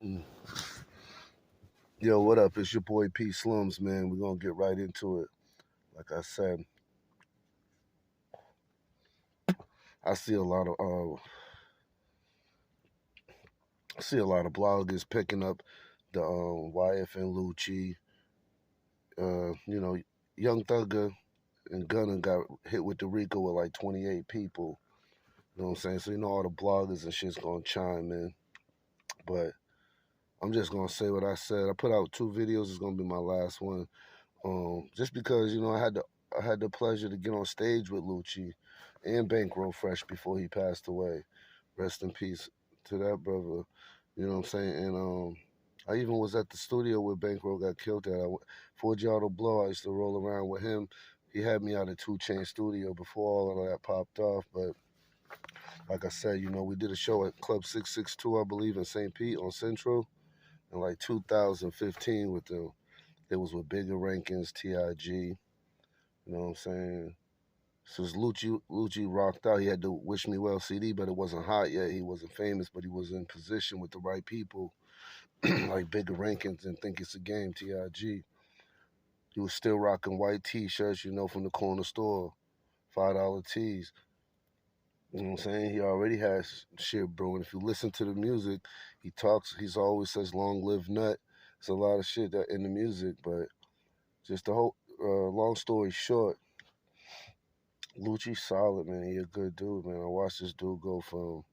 Mm. Yo, what up? It's your boy P Slums, man. We're gonna get right into it. Like I said, I see a lot of bloggers picking up the YFN Lucci. You know, Young Thugger and Gunna got hit with the Rico with like 28 people. You know what I'm saying? So you know all the bloggers and shit's gonna chime in. But I'm just gonna say what I said. I put out 2 videos. It's gonna be my last one. Just because I had the pleasure to get on stage with Lucci and Bankroll Fresh before he passed away. Rest in peace to that brother. You know what I'm saying? And I even was at the studio where Bankroll got killed at. For Giotto Blow, I used to roll around with him. He had me out at 2 Chainz Studio before all of that popped off. But like I said, we did a show at Club 662, I believe, in St. Pete on Central in like 2015 with them. It was with Bigger Rankins, TIG. You know what I'm saying? Since Lucci rocked out, he had the Wish Me Well CD, but it wasn't hot yet. He wasn't famous, but he was in position with the right people, like Bigger Rankins and Think It's a Game, TIG. He was still rocking white T-shirts, from the corner store, $5 tees. You know what I'm saying? He already has shit brewing. If you listen to the music, he's always says long live nut. It's a lot of shit that in the music, but just the whole, long story short, Lucci's solid, man. He a good dude, man. I watched this dude go from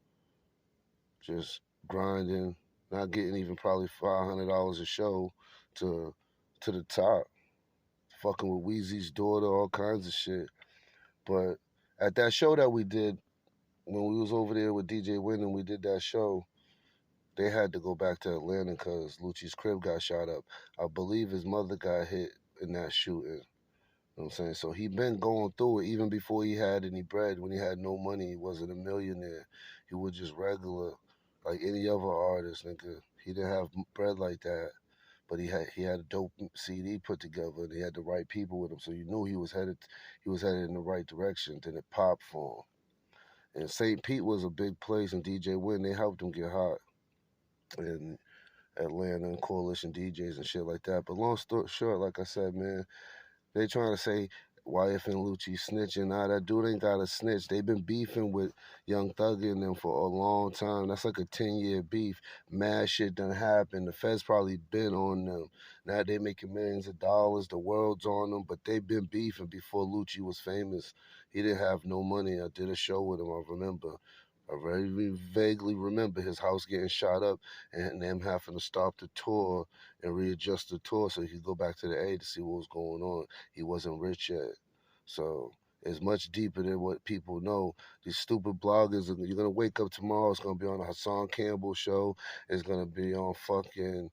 just grinding, not getting even probably $500 a show to the top, fucking with Weezy's daughter, all kinds of shit. But at that show that we did, when we was over there with DJ Win and we did that show, they had to go back to Atlanta because Lucci's crib got shot up. I believe his mother got hit in that shooting. You know what I'm saying? So he been going through it even before he had any bread. When he had no money, he wasn't a millionaire. He was just regular, like any other artist, nigga. He didn't have bread like that, but he had a dope CD put together, and he had the right people with him. So you knew he was headed in the right direction. Then it popped for him. And St. Pete was a big place, and DJ Win, they helped him get hot. And Atlanta and Coalition DJs and shit like that. But long story short, like I said, man, they trying to say YFN Lucci snitching. Nah, that dude ain't got a snitch. They been beefing with Young Thug and them for a long time. That's like a 10-year beef. Mad shit done happened. The feds probably been on them. Now they making millions of dollars. The world's on them. But they been beefing before Lucci was famous. He didn't have no money. I did a show with him, I remember. I very vaguely remember his house getting shot up and them having to stop the tour and readjust the tour so he could go back to the A to see what was going on. He wasn't rich yet. So it's much deeper than what people know. These stupid bloggers, you're going to wake up tomorrow, it's going to be on a Hassan Campbell show. It's going to be on fucking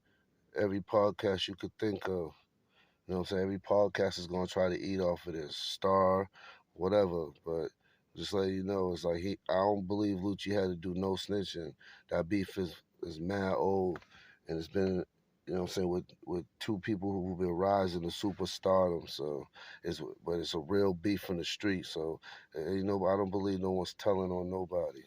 every podcast you could think of. You know what I'm saying? Every podcast is going to try to eat off of this. Star, whatever. But just let you know, it's like I don't believe Lucci had to do no snitching. That beef is mad old. And it's been, you know what I'm saying, with 2 people who've been rising to superstardom. So but it's a real beef from the street. So I don't believe no one's telling on nobody.